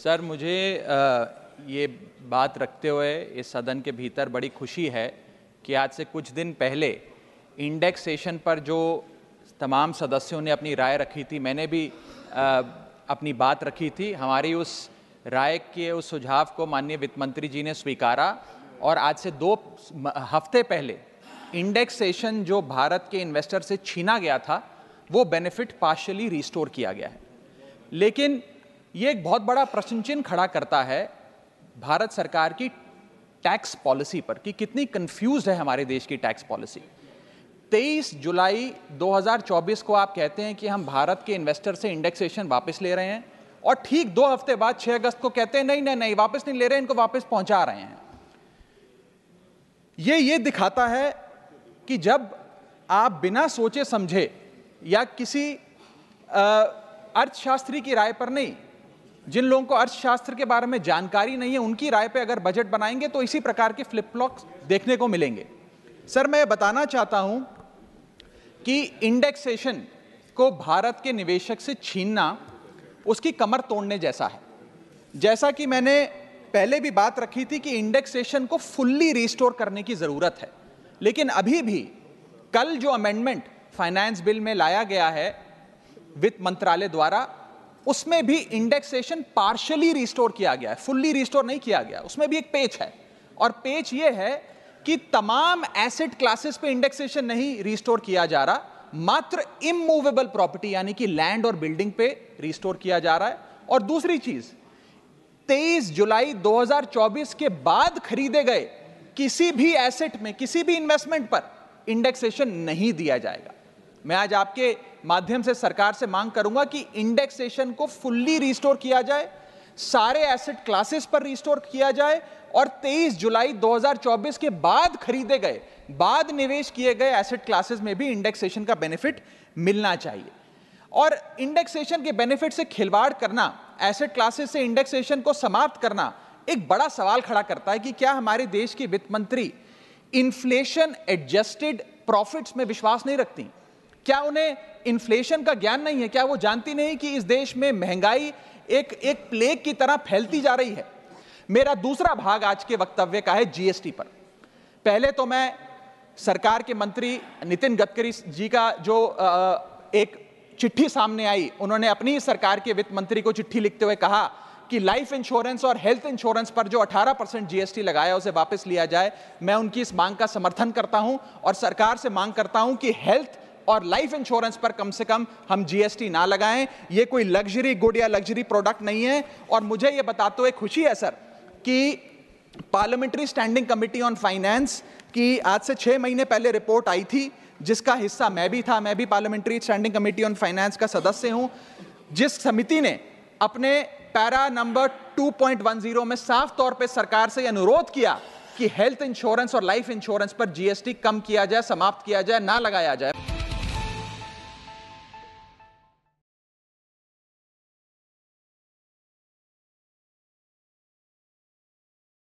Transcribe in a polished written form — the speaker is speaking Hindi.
सर, मुझे ये बात रखते हुए इस सदन के भीतर बड़ी खुशी है कि आज से कुछ दिन पहले इंडेक्सेशन पर जो तमाम सदस्यों ने अपनी राय रखी थी, मैंने भी अपनी बात रखी थी। हमारी उस राय के उस सुझाव को माननीय वित्त मंत्री जी ने स्वीकारा और आज से 2 हफ्ते पहले इंडेक्सेशन जो भारत के इन्वेस्टर से छीना गया था, वो बेनिफिट पार्शियली रिस्टोर किया गया है। लेकिन ये एक बहुत बड़ा प्रश्न चिन्ह खड़ा करता है भारत सरकार की टैक्स पॉलिसी पर कि कितनी कंफ्यूज्ड है हमारे देश की टैक्स पॉलिसी। 23 जुलाई 2024 को आप कहते हैं कि हम भारत के इन्वेस्टर से इंडेक्सेशन वापस ले रहे हैं और ठीक 2 हफ्ते बाद 6 अगस्त को कहते हैं नहीं वापस नहीं ले रहे हैं, इनको वापस पहुंचा रहे हैं। ये दिखाता है कि जब आप बिना सोचे समझे या किसी अर्थशास्त्री की राय पर नहीं, जिन लोगों को अर्थशास्त्र के बारे में जानकारी नहीं है, उनकी राय पे अगर बजट बनाएंगे तो इसी प्रकार के फ्लिप फ्लॉप्स देखने को मिलेंगे। सर, मैं बताना चाहता हूं कि इंडेक्सेशन को भारत के निवेशक से छीनना उसकी कमर तोड़ने जैसा है। जैसा कि मैंने पहले भी बात रखी थी कि इंडेक्सेशन को फुल्ली रिस्टोर करने की जरूरत है, लेकिन अभी भी कल जो अमेंडमेंट फाइनेंस बिल में लाया गया है वित्त मंत्रालय द्वारा, उसमें भी इंडेक्सेशन पार्शियली रिस्टोर किया गया है, फुल्ली रिस्टोर नहीं किया गया। उसमें भी एक पेच है और पेच ये है कि तमाम एसेट क्लासेस पे इंडेक्सेशन नहीं रिस्टोर किया जा रहा, मात्र इमूवेबल प्रॉपर्टी यानी कि लैंड और बिल्डिंग पे रिस्टोर किया जा रहा है। और दूसरी चीज, 23 जुलाई 2024 के बाद खरीदे गए किसी भी एसेट में, किसी भी इन्वेस्टमेंट पर इंडेक्सेशन नहीं दिया जाएगा। मैं आज आपके माध्यम से सरकार से मांग करूंगा कि इंडेक्सेशन को फुल्ली रिस्टोर किया जाए, सारे एसेट क्लासेस पर रिस्टोर किया जाए और 23 जुलाई 2024 के बाद खरीदे गए, बाद निवेश किए गए एसेट क्लासेस में भी इंडेक्सेशन का बेनिफिट मिलना चाहिए। और इंडेक्सेशन के बेनिफिट से खिलवाड़ करना, एसेट क्लासेस से इंडेक्सेशन को समाप्त करना एक बड़ा सवाल खड़ा करता है कि क्या हमारे देश की वित्त मंत्री इन्फ्लेशन एडजस्टेड प्रॉफिट्स में विश्वास नहीं रखती? क्या उन्हें इन्फ्लेशन का ज्ञान नहीं है? क्या वो जानती नहीं कि इस देश में महंगाई एक प्लेग की तरह फैलती जा रही है? मेरा दूसरा भाग आज के वक्तव्य का है जीएसटी पर। पहले तो मैं सरकार के मंत्री नितिन गडकरी जी का जो एक चिट्ठी सामने आई, उन्होंने अपनी सरकार के वित्त मंत्री को चिट्ठी लिखते हुए कहा कि लाइफ इंश्योरेंस और हेल्थ इंश्योरेंस पर जो 18% जीएसटी लगाया उसे वापस लिया जाए। मैं उनकी इस मांग का समर्थन करता हूं और सरकार से मांग करता हूं कि हेल्थ और लाइफ इंश्योरेंस पर कम से कम हम जीएसटी ना लगाएं। ये कोई लग्जरी गुड या लग्जरी प्रोडक्ट नहीं है। और मुझे ये बताते हुए खुशी है सर कि parliamentary standing committee on finance की आज से 6 महीने पहले रिपोर्ट आई थी, जिसका हिस्सा मैं भी था। मैं भी parliamentary standing committee on finance का सदस्य हूं, जिस समिति ने अपने पैरा नंबर 2.10 में साफ तौर पे सरकार से अनुरोध किया कि हेल्थ इंश्योरेंस और लाइफ इंश्योरेंस पर जीएसटी कम किया जाए, समाप्त किया जाए, ना लगाया जाए।